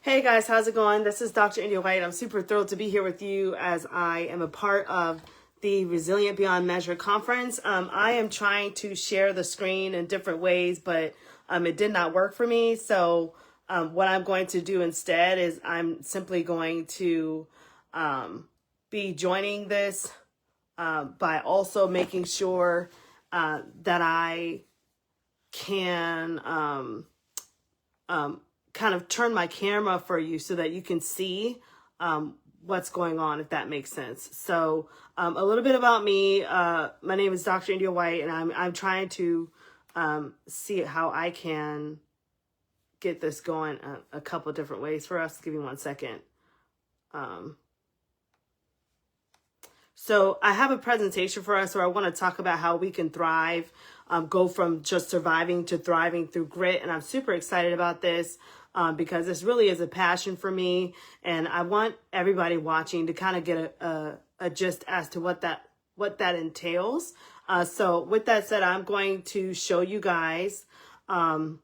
Hey guys, how's it going? This is Dr. India White. I'm super thrilled to be here with you as I am a part of the Resilient Beyond Measure conference. I am trying to share the screen in different ways, but it did not work for me. So what I'm going to do instead is I'm simply going to be joining this by also making sure that I can kind of turn my camera for you so that you can see what's going on, if that makes sense. So a little bit about me. My name is Dr. India White, and I'm trying to see how I can get this going a couple of different ways for us. Give me 1 second. So I have a presentation for us where I want to talk about how we can thrive, go from just surviving to thriving through grit. And I'm super excited about this because this really is a passion for me. And I want everybody watching to kind of get a gist as to what that entails. So with that said, I'm going to show you guys some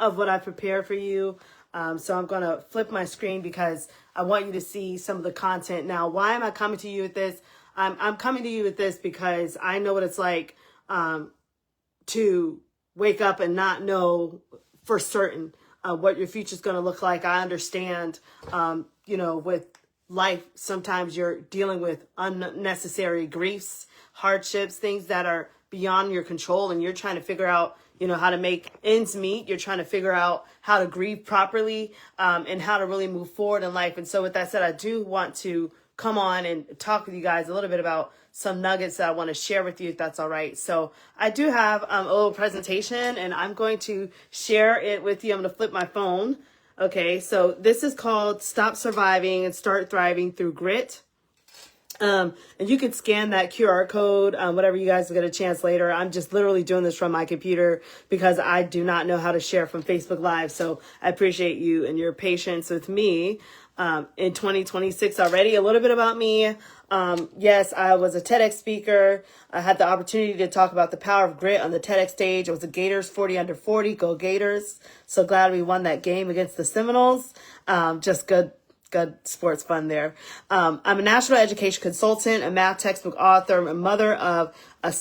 of what I prepared for you. So I'm going to flip my screen because I want you to see some of the content. Now, why am I coming to you with this? I'm coming to you with this because I know what it's like to wake up and not know for certain what your future is going to look like. I understand, with life, sometimes you're dealing with unnecessary griefs, hardships, things that are beyond your control, and you're trying to figure out how to make ends meet. You're trying to figure out how to grieve properly and how to really move forward in life. And so with that said, I do want to come on and talk with you guys a little bit about some nuggets that I want to share with you, if that's all right. So I do have a little presentation, and I'm going to share it with you. I'm going to flip my phone. Okay, so this is called Stop Surviving and Start Thriving Through Grit. And you can scan that QR code, whatever you guys get a chance later. I'm just literally doing this from my computer because I do not know how to share from Facebook Live. So I appreciate you and your patience with me in 2026 already. A little bit about me. Yes, I was a TEDx speaker. I had the opportunity to talk about the power of grit on the TEDx stage. It was the Gators 40 under 40. Go Gators. So glad we won that game against the Seminoles. Just good sports fun there. I'm a national education consultant, a math textbook author, I'm a mother of a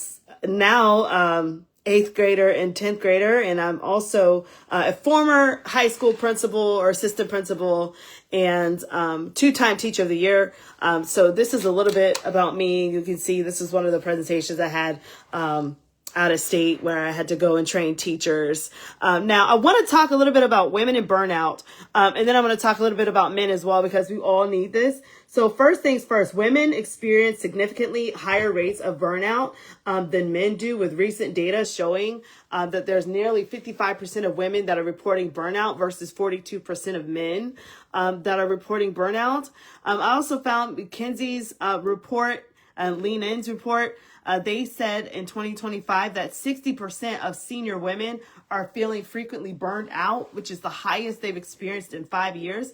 now 8th grader and 10th grader, and I'm also a former high school principal or assistant principal and 2-time teacher of the year. So this is a little bit about me. You can see this is one of the presentations I had out of state where I had to go and train teachers. Now, I want to talk a little bit about women and burnout. And then I'm going to talk a little bit about men as well, because we all need this. So first things first, women experience significantly higher rates of burnout than men do, with recent data showing that there's nearly 55% of women that are reporting burnout versus 42% of men that are reporting burnout. I also found McKinsey's report, Lean In's report, they said in 2025 that 60% of senior women are feeling frequently burned out, which is the highest they've experienced in 5 years,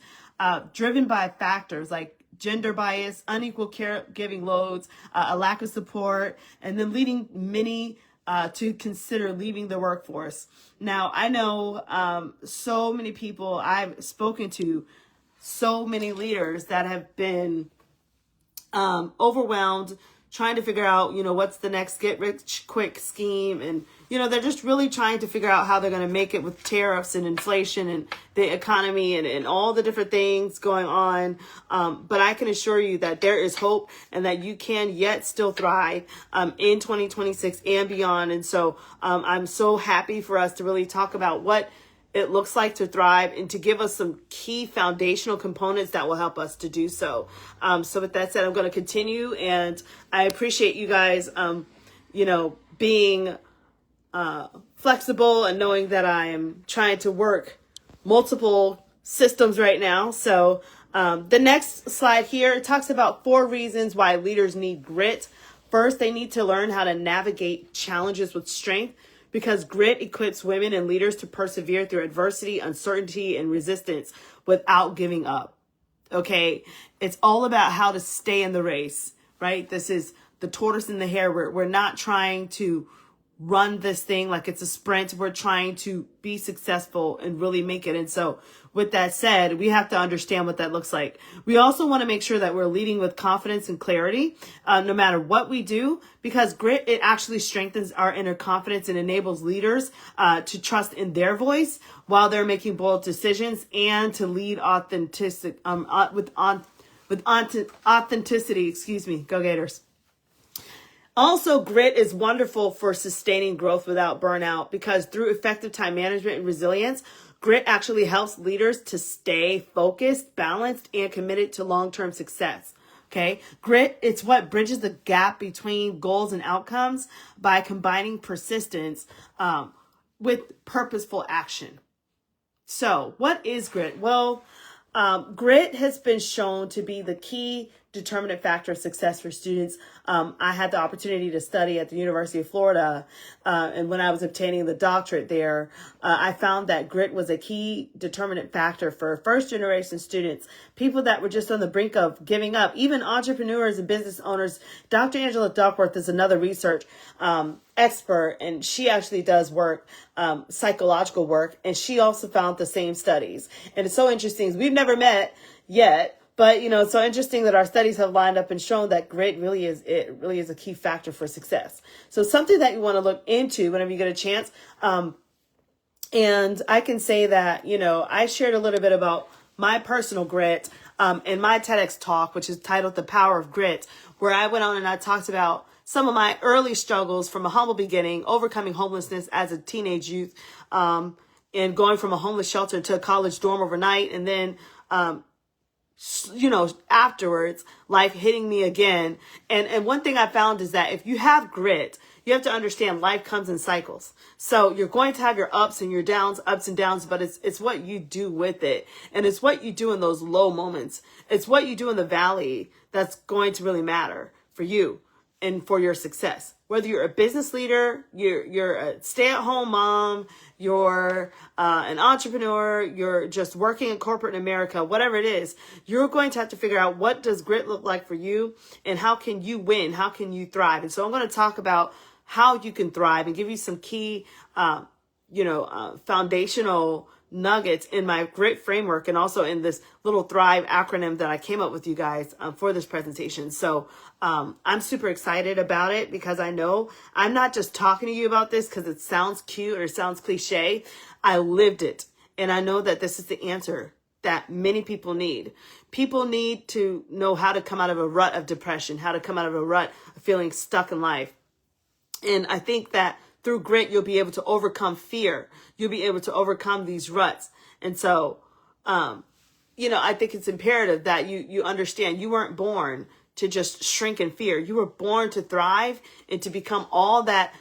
driven by factors like gender bias, unequal caregiving loads, a lack of support, and then leading many to consider leaving the workforce. Now, I know so many people, I've spoken to so many leaders that have been overwhelmed, trying to figure out, what's the next get rich quick scheme. And, they're just really trying to figure out how they're going to make it with tariffs and inflation and the economy and all the different things going on. But I can assure you that there is hope and that you can yet still thrive in 2026 and beyond. And so I'm so happy for us to really talk about what it looks like to thrive and to give us some key foundational components that will help us to do so. So with that said, I'm going to continue, and I appreciate you guys, being flexible and knowing that I am trying to work multiple systems right now. So the next slide here, it talks about 4 reasons why leaders need grit. First, they need to learn how to navigate challenges with strength, because grit equips women and leaders to persevere through adversity, uncertainty, and resistance without giving up. Okay, it's all about how to stay in the race, right? This is the tortoise and the hare. We're not trying to run this thing like it's a sprint. We're trying to be successful and really make it. And so with that said, we have to understand what that looks like. We also want to make sure that we're leading with confidence and clarity, no matter what we do, because grit, it actually strengthens our inner confidence and enables leaders to trust in their voice while they're making bold decisions and to lead authenticity. Excuse me, go Gators. Also, grit is wonderful for sustaining growth without burnout because through effective time management and resilience, grit actually helps leaders to stay focused, balanced, and committed to long-term success. Okay. Grit, it's what bridges the gap between goals and outcomes by combining persistence with purposeful action. So what is grit? Well, grit has been shown to be the key determinant factor of success for students. I had the opportunity to study at the University of Florida, and when I was obtaining the doctorate there, I found that grit was a key determinant factor for first generation students, people that were just on the brink of giving up, even entrepreneurs and business owners. Dr. Angela Duckworth is another research expert, and she actually does work, psychological work, and she also found the same studies. And it's so interesting. We've never met yet, but, you know, it's so interesting that our studies have lined up and shown that grit really is a key factor for success. So something that you want to look into whenever you get a chance. And I can say that, you know, I shared a little bit about my personal grit in my TEDx talk, which is titled The Power of Grit, where I went on and I talked about some of my early struggles from a humble beginning, overcoming homelessness as a teenage youth, and going from a homeless shelter to a college dorm overnight. And then, you know, afterwards, life hitting me again. And one thing I found is that if you have grit, you have to understand life comes in cycles. So you're going to have your ups and your downs, ups and downs, but it's what you do with it. And it's what you do in those low moments. It's what you do in the valley that's going to really matter for you and for your success. Whether you're a business leader, you're a stay-at-home mom, you're an entrepreneur, you're just working in corporate America, whatever it is, you're going to have to figure out what does grit look like for you and how can you win? How can you thrive? And so I'm going to talk about how you can thrive and give you some key, foundational nuggets in my grit framework and also in this little Thrive acronym that I came up with you guys for this presentation. So I'm super excited about it because I know I'm not just talking to you about this because it sounds cute or it sounds cliche. I lived it. And I know that this is the answer that many people need. People need to know how to come out of a rut of depression, how to come out of a rut of feeling stuck in life. And I think that through grit, you'll be able to overcome fear. You'll be able to overcome these ruts. And so, I think it's imperative that you understand you weren't born to just shrink in fear. You were born to thrive and to become all that,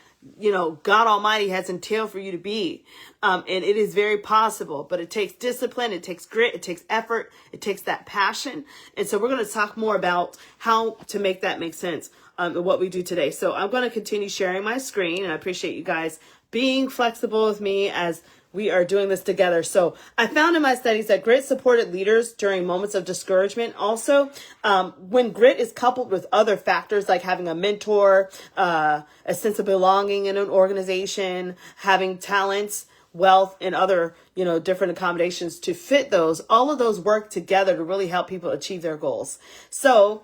God Almighty has entailed for you to be. And it is very possible, but it takes discipline. It takes grit. It takes effort. It takes that passion. And so we're going to talk more about how to make that make sense. What we do today. So I'm going to continue sharing my screen, and I appreciate you guys being flexible with me as we are doing this together. So I found in my studies that grit supported leaders during moments of discouragement. Also, when grit is coupled with other factors like having a mentor, a sense of belonging in an organization, having talents, wealth, and other, different accommodations to fit those, all of those work together to really help people achieve their goals. So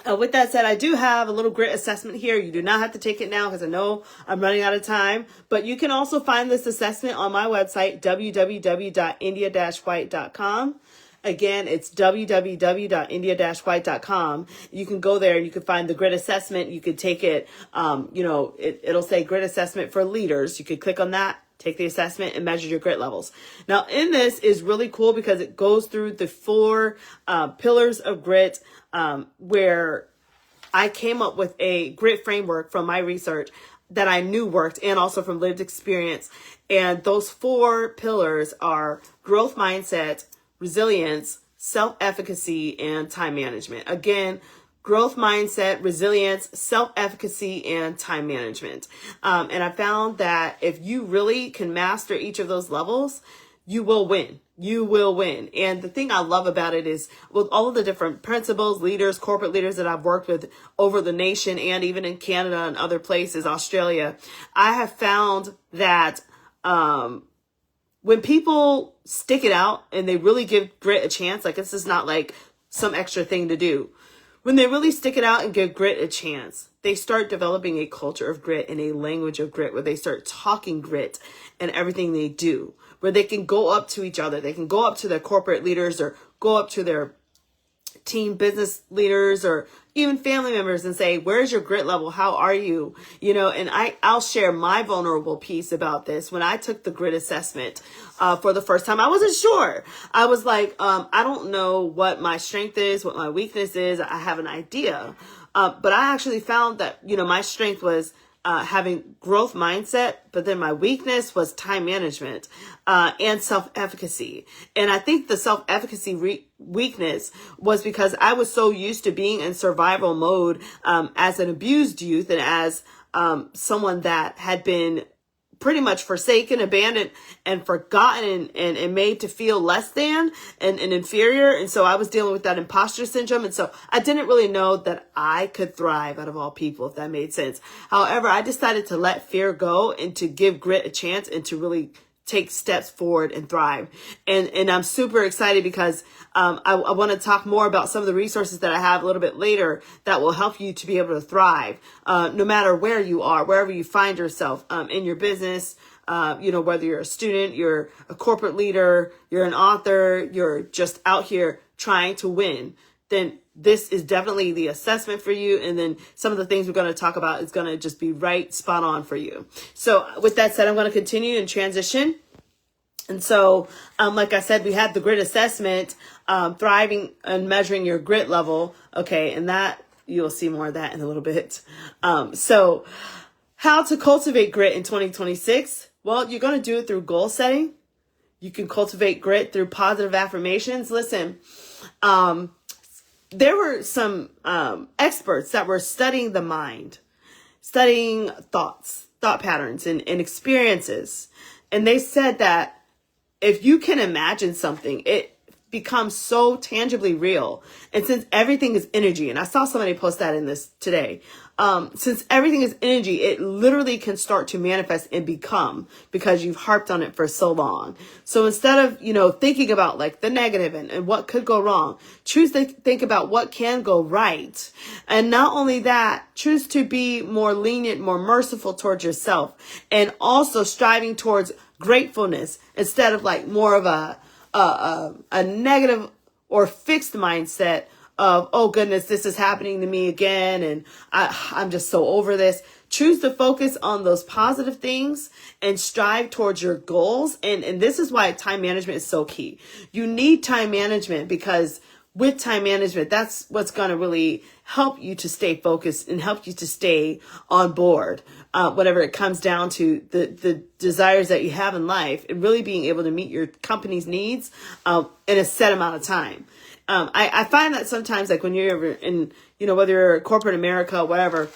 with that said, I do have a little grit assessment here. You do not have to take it now because I know I'm running out of time, but you can also find this assessment on my website, www.india-white.com. Again, it's www.india-white.com. You can go there and you can find the grit assessment. You could take it, it'll say grit assessment for leaders. You could click on that, take the assessment, and measure your grit levels. Now, in this is really cool because it goes through the 4 pillars of grit, where I came up with a grit framework from my research that I knew worked and also from lived experience. And those 4 pillars are growth mindset, resilience, self-efficacy, and time management. Again, growth mindset, resilience, self-efficacy, and time management. And I found that if you really can master each of those levels, you will win. You will win. And the thing I love about it is with all of the different principals, leaders, corporate leaders that I've worked with over the nation and even in Canada and other places, Australia, I have found that when people stick it out and they really give grit a chance, like this is not like some extra thing to do. When they really stick it out and give grit a chance, they start developing a culture of grit and a language of grit where they start talking grit in everything they do, where they can go up to each other. They can go up to their corporate leaders or go up to their team business leaders or even family members and say, where's your grit level? How are you? You know, and I'll share my vulnerable piece about this. When I took the grit assessment for the first time, I wasn't sure. I was like, I don't know what my strength is, what my weakness is. I have an idea. But I actually found that, you know, my strength was having growth mindset, but then my weakness was time management and self-efficacy. And I think the self-efficacy weakness was because I was so used to being in survival mode as an abused youth and as someone that had been pretty much forsaken, abandoned, and forgotten and made to feel less than and inferior. And so I was dealing with that imposter syndrome. And so I didn't really know that I could thrive out of all people, if that made sense. However, I decided to let fear go and to give grit a chance and to really take steps forward and thrive. And I'm super excited because I want to talk more about some of the resources that I have a little bit later that will help you to be able to thrive no matter where you are, wherever you find yourself in your business, you know, whether you're a student, you're a corporate leader, you're an author, you're just out here trying to win, then this is definitely the assessment for you. And then some of the things we're going to talk about is going to just be right spot on for you. So with that said, I'm going to continue and transition. And so, like I said, we had the grit assessment, thriving and measuring your grit level. Okay. And that you'll see more of that in a little bit. So how to cultivate grit in 2026? Well, you're going to do it through goal setting. You can cultivate grit through positive affirmations. Listen, there were some experts that were studying the mind, studying thoughts, thought patterns, and experiences. And they said that if you can imagine something, it becomes so tangibly real. And since everything is energy, and I saw somebody post that in this today, since everything is energy, it literally can start to manifest and become because you've harped on it for so long. So instead of, you know, thinking about like the negative and what could go wrong, choose to think about what can go right. And not only that, choose to be more lenient, more merciful towards yourself, and also striving towards gratefulness instead of like more of a negative or fixed mindset of, oh goodness, this is happening to me again, and I'm just so over this. Choose to focus on those positive things and strive towards your goals. And this is why time management is so key. You need time management because with time management, that's what's going to really help you to stay focused and help you to stay on board. Whatever it comes down to, the desires that you have in life and really being able to meet your company's needs in a set amount of time. I find that sometimes, like when you're in, you know, whether you're corporate America, whatever,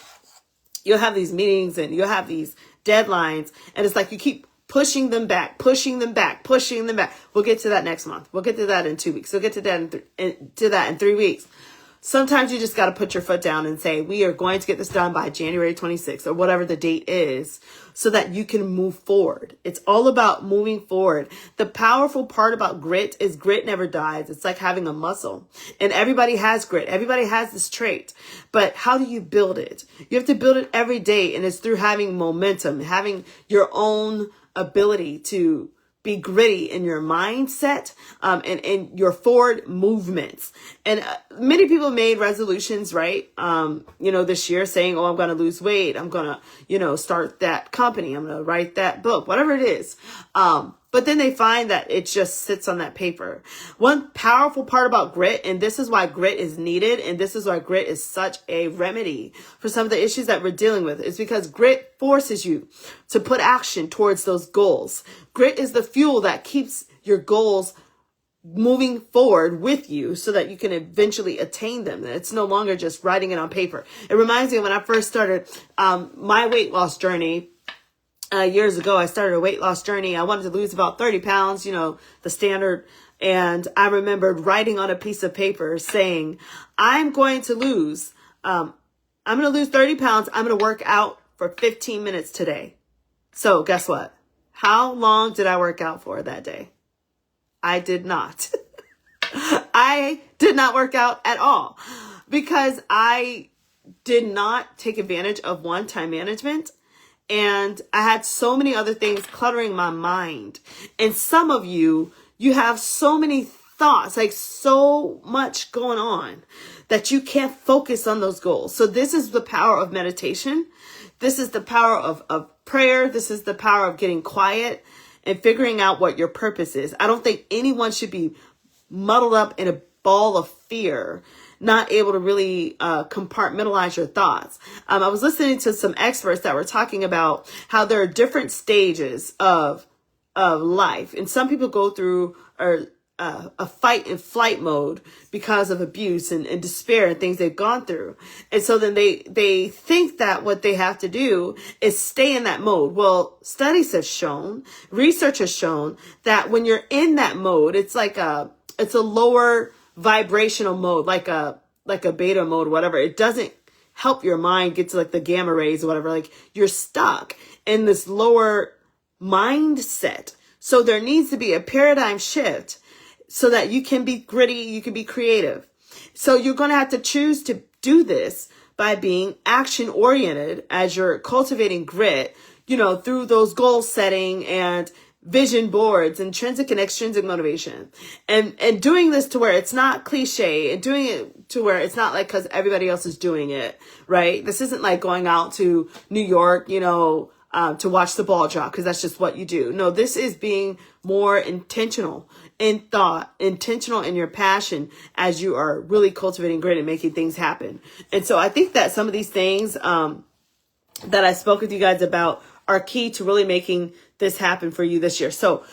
you'll have these meetings and you'll have these deadlines, and it's like you keep pushing them back. We'll get to that next month. We'll get to that in 2 weeks. We'll get to that in 3 weeks. Sometimes you just got to put your foot down and say, we are going to get this done by January 26th or whatever the date is so that you can move forward. It's all about moving forward. The powerful part about grit is grit never dies. It's like having a muscle, and everybody has grit. Everybody has this trait, but how do you build it? You have to build it every day. And it's through having momentum, having your own ability to be gritty in your mindset, and your forward movements. And many people made resolutions, right? This year saying, oh, I'm going to lose weight. I'm going to, start that company. I'm going to write that book, whatever it is. But then they find that it just sits on that paper. One powerful part about grit, and this is why grit is needed, and this is why grit is such a remedy for some of the issues that we're dealing with, is because grit forces you to put action towards those goals. Grit is the fuel that keeps your goals moving forward with you so that you can eventually attain them. It's no longer just writing it on paper. It reminds me of when I first started my weight loss journey. years ago, I started a weight loss journey. I wanted to lose about 30 pounds, the standard. And I remembered writing on a piece of paper saying, I'm going to lose 30 pounds. I'm going to work out for 15 minutes today. So guess what? How long did I work out for that day? I did not. I did not work out at all because I did not take advantage of time management. And I had so many other things cluttering my mind. And some of you have so many thoughts, like so much going on that you can't focus on those goals. So this is the power of meditation. This is the power of prayer. This is the power of getting quiet and figuring out what your purpose is. I don't think anyone should be muddled up in a ball of fear, not able to really compartmentalize your thoughts. I was listening to some experts that were talking about how there are different stages of life. And some people go through a fight and flight mode because of abuse and despair and things they've gone through. And so then they think that what they have to do is stay in that mode. Well, studies have shown, research has shown that when you're in that mode, it's a lower vibrational mode, like a beta mode, whatever. It doesn't help your mind get to like the gamma rays or whatever. Like you're stuck in this lower mindset. So there needs to be a paradigm shift so that you can be gritty, you can be creative. So you're going to have to choose to do this by being action oriented as you're cultivating grit, through those goal setting and vision boards, intrinsic and extrinsic motivation, and doing this to where it's not cliche, and doing it to where it's not like because everybody else is doing it, right? This isn't like going out to New York, to watch the ball drop because that's just what you do. No, this is being more intentional in thought, intentional in your passion as you are really cultivating grit and making things happen. And so I think that some of these things that I spoke with you guys about are key to really making this happen for you this year. So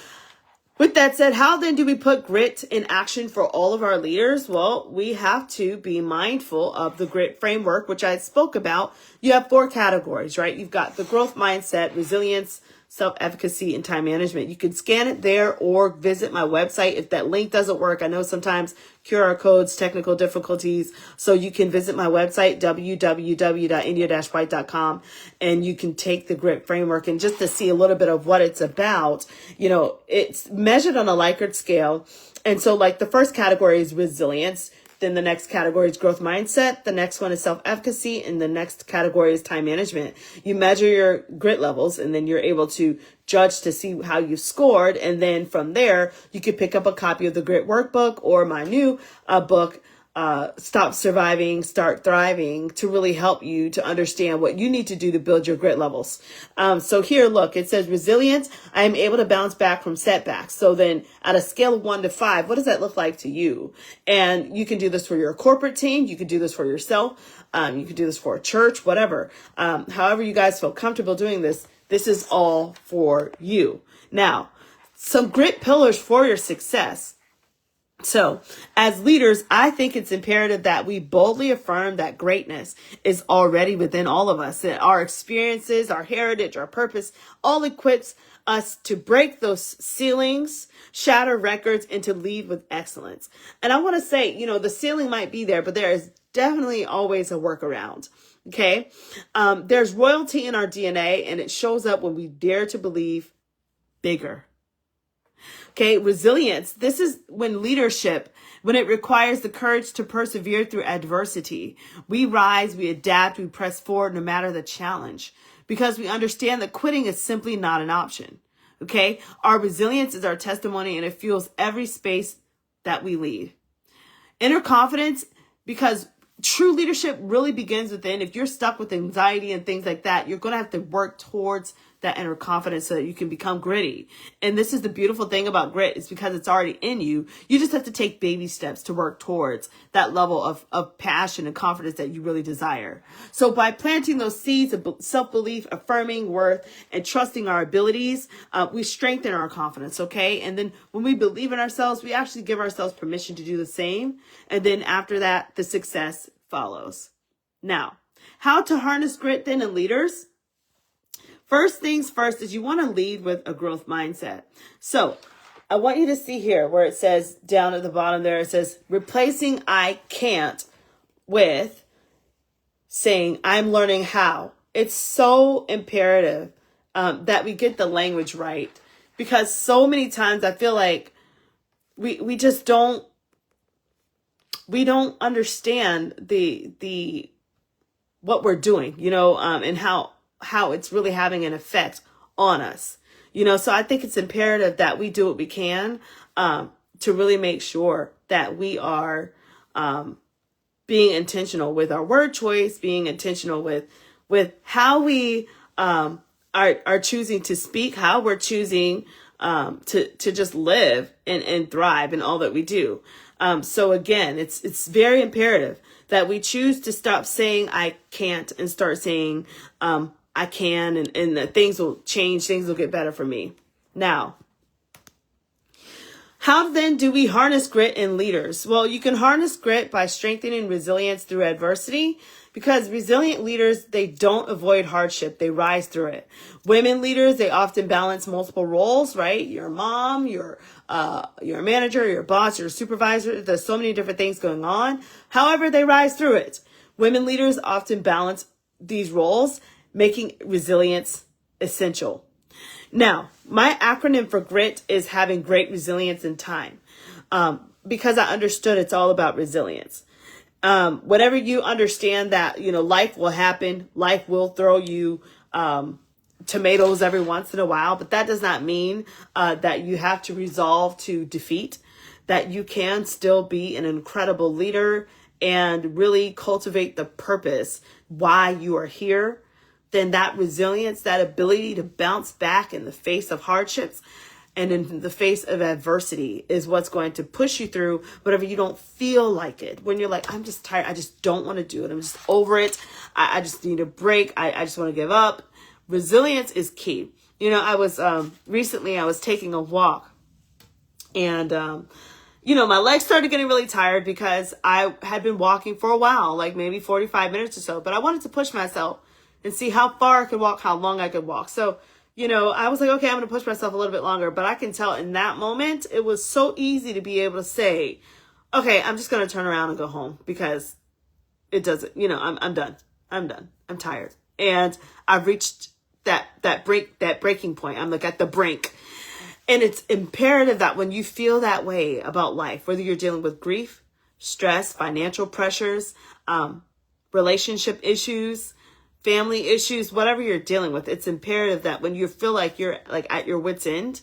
with that said, how then do we put grit in action for all of our leaders? Well, we have to be mindful of the grit framework, which I spoke about. You have 4 categories, right? You've got the growth mindset, resilience, self-efficacy, and time management. You can scan it there or visit my website. If that link doesn't work, I know sometimes QR codes, technical difficulties. So you can visit my website, www.india-white.com, and you can take the grit framework and just to see a little bit of what it's about. It's measured on a Likert scale. And so like the first category is resilience. Then the next category is growth mindset. The next one is self-efficacy. And the next category is time management. You measure your grit levels and then you're able to judge to see how you've scored. And then from there, you can pick up a copy of the grit workbook or my new book, Stop Surviving, Start Thriving, to really help you to understand what you need to do to build your grit levels. So here, look, it says resilience. I am able to bounce back from setbacks. So then at a scale of 1 to 5, what does that look like to you? And you can do this for your corporate team. You can do this for yourself. You can do this for a church, whatever. However you guys feel comfortable doing this, this is all for you. Now, some grit pillars for your success. So as leaders, I think it's imperative that we boldly affirm that greatness is already within all of us, that our experiences, our heritage, our purpose, all equips us to break those ceilings, shatter records, and to lead with excellence. And I want to say, the ceiling might be there, but there is definitely always a workaround. Okay. There's royalty in our DNA, and it shows up when we dare to believe bigger. Okay, resilience. This is when it requires the courage to persevere through adversity. We rise, we adapt, we press forward no matter the challenge because we understand that quitting is simply not an option. Okay, our resilience is our testimony and it fuels every space that we lead. Inner confidence, because true leadership really begins within. If you're stuck with anxiety and things like that, you're going to have to work towards that inner confidence so that you can become gritty. And this is the beautiful thing about grit, is because it's already in you. You just have to take baby steps to work towards that level of passion and confidence that you really desire. So by planting those seeds of self-belief, affirming worth, and trusting our abilities, we strengthen our confidence, okay? And then when we believe in ourselves, we actually give ourselves permission to do the same. And then after that, the success follows. Now, how to harness grit then in leaders? First things first is you want to lead with a growth mindset. So I want you to see here where it says down at the bottom there, it says replacing I can't with saying I'm learning how. It's so imperative that we get the language right, because so many times I feel like we just don't understand the what we're doing, and how it's really having an effect on us. So I think it's imperative that we do what we can to really make sure that we are being intentional with our word choice, being intentional with how we are choosing to speak, how we're choosing to just live and thrive in all that we do. So again, it's very imperative that we choose to stop saying I can't and start saying I can, and that things will change, things will get better for me. Now, how then do we harness grit in leaders? Well, you can harness grit by strengthening resilience through adversity, because resilient leaders, they don't avoid hardship. They rise through it. Women leaders, they often balance multiple roles, right? You're a mom, you're a manager, you're a boss, you're a supervisor. There's so many different things going on. However, they rise through it. Women leaders often balance these roles, making resilience essential. Now, my acronym for grit is having great resilience in time, because I understood it's all about resilience. Whenever you understand that, life will happen, life will throw you tomatoes every once in a while, but that does not mean that you have to resolve to defeat, that you can still be an incredible leader and really cultivate the purpose why you are here. Then that resilience, that ability to bounce back in the face of hardships and in the face of adversity is what's going to push you through whatever you don't feel like it. When you're like, I'm just tired, I just don't want to do it, I'm just over it, I just need a break, I just want to give up. Resilience is key. I was recently I was taking a walk, and my legs started getting really tired because I had been walking for a while, like maybe 45 minutes or so, but I wanted to push myself and see how far I could walk, how long I could walk. So, I was like, okay, I'm going to push myself a little bit longer. But I can tell in that moment, it was so easy to be able to say, okay, I'm just going to turn around and go home, because it doesn't, I'm done. I'm tired. And I've reached that breaking point. I'm like at the brink. And it's imperative that when you feel that way about life, whether you're dealing with grief, stress, financial pressures, relationship issues, family issues, whatever you're dealing with, it's imperative that when you feel like you're like at your wit's end,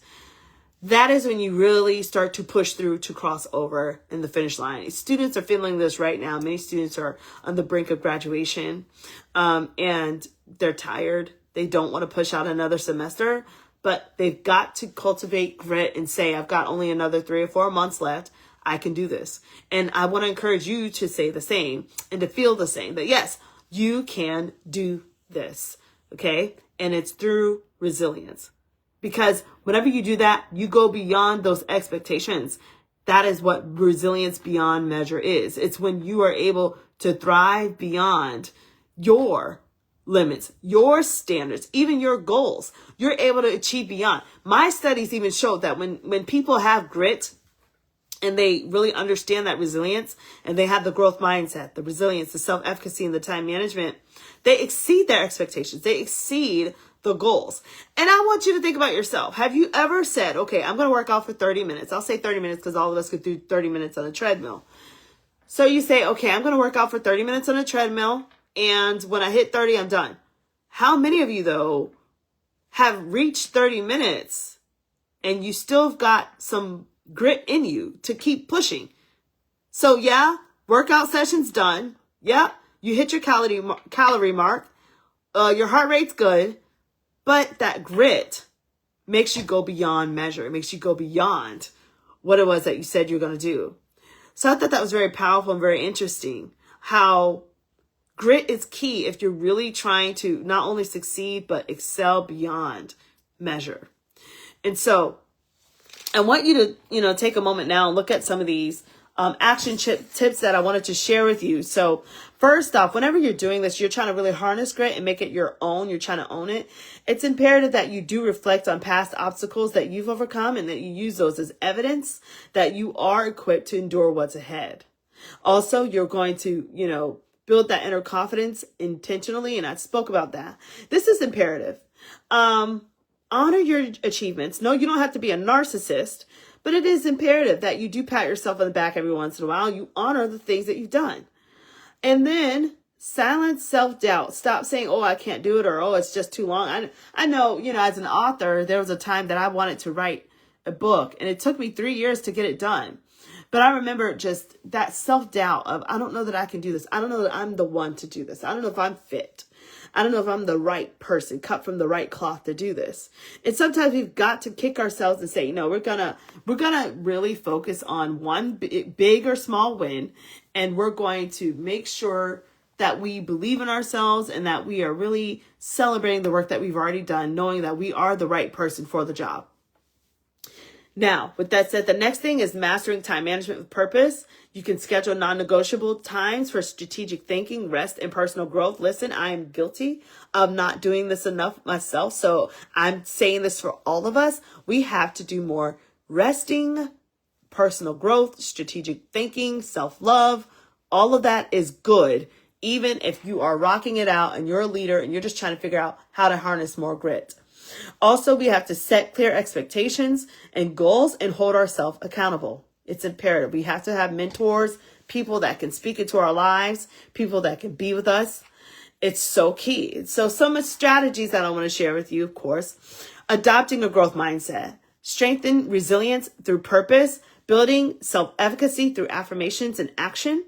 that is when you really start to push through to cross over in the finish line. Students are feeling this right now. Many students are on the brink of graduation, and they're tired. They don't want to push out another semester, but they've got to cultivate grit and say, I've got only another 3 or 4 months left. I can do this. And I want to encourage you to say the same and to feel the same, that yes, you can do this, okay? And it's through resilience. Because whenever you do that, you go beyond those expectations. That is what resilience beyond measure is. It's when you are able to thrive beyond your limits, your standards, even your goals. You're able to achieve beyond. My studies even show that when people have grit, and they really understand that resilience, and they have the growth mindset, the resilience, the self-efficacy, and the time management, they exceed their expectations. They exceed the goals. And I want you to think about yourself. Have you ever said, okay, I'm going to work out for 30 minutes. I'll say 30 minutes because all of us could do 30 minutes on a treadmill. So you say, okay, I'm going to work out for 30 minutes on a treadmill, and when I hit 30, I'm done. How many of you, though, have reached 30 minutes and you still have got some grit in you to keep pushing? So yeah, workout session's done. Yeah, you hit your calorie mark. Your heart rate's good, but that grit makes you go beyond measure. It makes you go beyond what it was that you said you're going to do. So I thought that was very powerful and very interesting, how grit is key if you're really trying to not only succeed, but excel beyond measure. And so I want you to, take a moment now and look at some of these tips that I wanted to share with you. So first off, whenever you're doing this, you're trying to really harness grit and make it your own. You're trying to own it. It's imperative that you do reflect on past obstacles that you've overcome and that you use those as evidence that you are equipped to endure what's ahead. Also, you're going to, build that inner confidence intentionally. And I spoke about that. This is imperative. Honor your achievements. No, you don't have to be a narcissist, but it is imperative that you do pat yourself on the back every once in a while. You honor the things that you've done. And then silence self-doubt. Stop saying, oh, I can't do it, or, oh, it's just too long. I know, as an author, there was a time that I wanted to write a book, and it took me 3 years to get it done. But I remember just that self-doubt of, I don't know that I can do this. I don't know that I'm the one to do this. I don't know if I'm fit. I don't know if I'm the right person, cut from the right cloth to do this. And sometimes we've got to kick ourselves and say, we're gonna really focus on one big or small win, and we're going to make sure that we believe in ourselves and that we are really celebrating the work that we've already done, knowing that we are the right person for the job. Now, with that said, the next thing is mastering time management with purpose. You can schedule non-negotiable times for strategic thinking, rest, and personal growth. Listen, I am guilty of not doing this enough myself. So I'm saying this for all of us. We have to do more resting, personal growth, strategic thinking, self-love. All of that is good, even if you are rocking it out and you're a leader and you're just trying to figure out how to harness more grit. Also, we have to set clear expectations and goals and hold ourselves accountable. It's imperative. We have to have mentors, people that can speak into our lives, people that can be with us. It's so key. So some strategies that I want to share with you, of course, adopting a growth mindset, strengthen resilience through purpose, building self-efficacy through affirmations and action,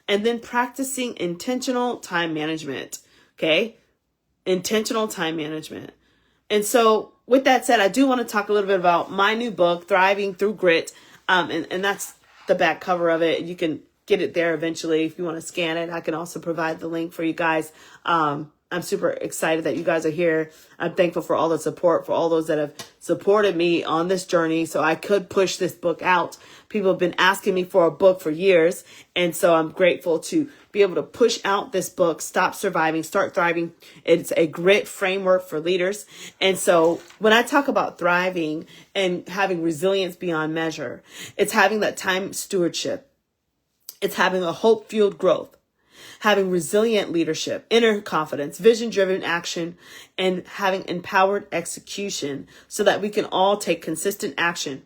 and then practicing intentional time management. Okay. Intentional time management. And so with that said, I do want to talk a little bit about my new book, Thriving Through Grit. And that's the back cover of it. You can get it there eventually if you want to scan it. I can also provide the link for you guys. I'm super excited that you guys are here. I'm thankful for all the support, for all those that have supported me on this journey so I could push this book out. People have been asking me for a book for years. And so I'm grateful to be able to push out this book, Stop Surviving, Start Thriving. It's a grit framework for leaders. And so when I talk about thriving and having resilience beyond measure, it's having that time stewardship. It's having a hope-fueled growth, having resilient leadership, inner confidence, vision-driven action, and having empowered execution so that we can all take consistent action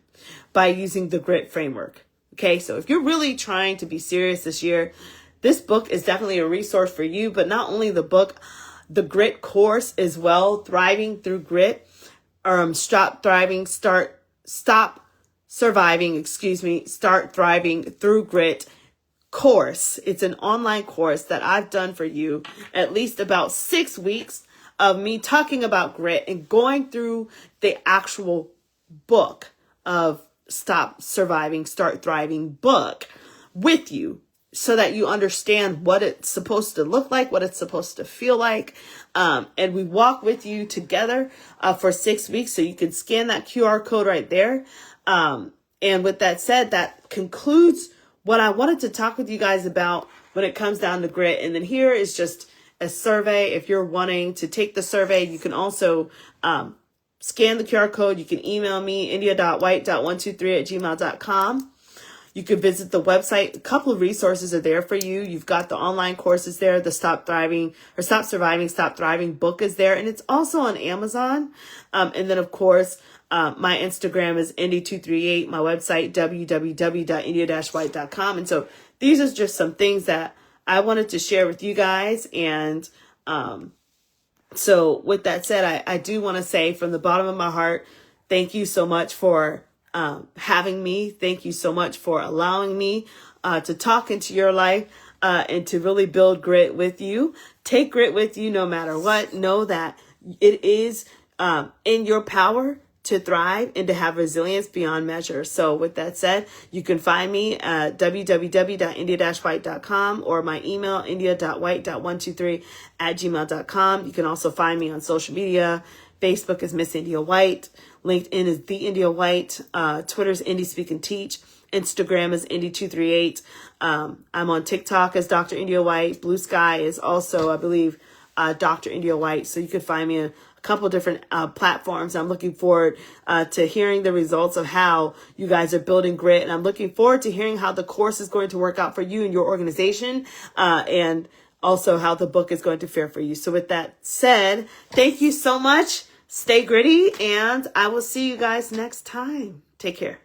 by using the GRIT framework. Okay, so if you're really trying to be serious this year, this book is definitely a resource for you, but not only the book, the GRIT course as well, Thriving Through Grit, Stop Surviving, Start Thriving Through Grit course. It's an online course that I've done for you, at least about 6 weeks of me talking about grit and going through the actual book of Stop Surviving, Start Thriving book with you so that you understand what it's supposed to look like, what it's supposed to feel like. And we walk with you together for 6 weeks. So you can scan that QR code right there. And with that said, that concludes what I wanted to talk with you guys about when it comes down to grit. And then here is just a survey. If you're wanting to take the survey, you can also scan the QR code. You can email me, india.white.123@gmail.com. You can visit the website. A couple of resources are there for you. You've got the online courses there. The Stop Surviving, Stop Thriving book is there. And it's also on Amazon. And then, of course, my Instagram is Indy238. My website, www.india-white.com. And so these are just some things that I wanted to share with you guys. And so with that said, I do want to say from the bottom of my heart, thank you so much for having me. Thank you so much for allowing me to talk into your life and to really build grit with you. Take grit with you no matter what. Know that it is in your power to thrive and to have resilience beyond measure. So with that said, you can find me at www.india-white.com or my email, india.white.123@gmail.com. You can also find me on social media, Facebook is Miss India White. LinkedIn is The India White. Twitter's Indie Speak and Teach. Instagram is Indy238. I'm on TikTok as Dr. India White. Blue Sky is also, I believe, Dr. India White. So you can find me a couple different platforms. I'm looking forward to hearing the results of how you guys are building grit. And I'm looking forward to hearing how the course is going to work out for you and your organization, and also how the book is going to fare for you. So with that said, thank you so much. Stay gritty, and I will see you guys next time. Take care.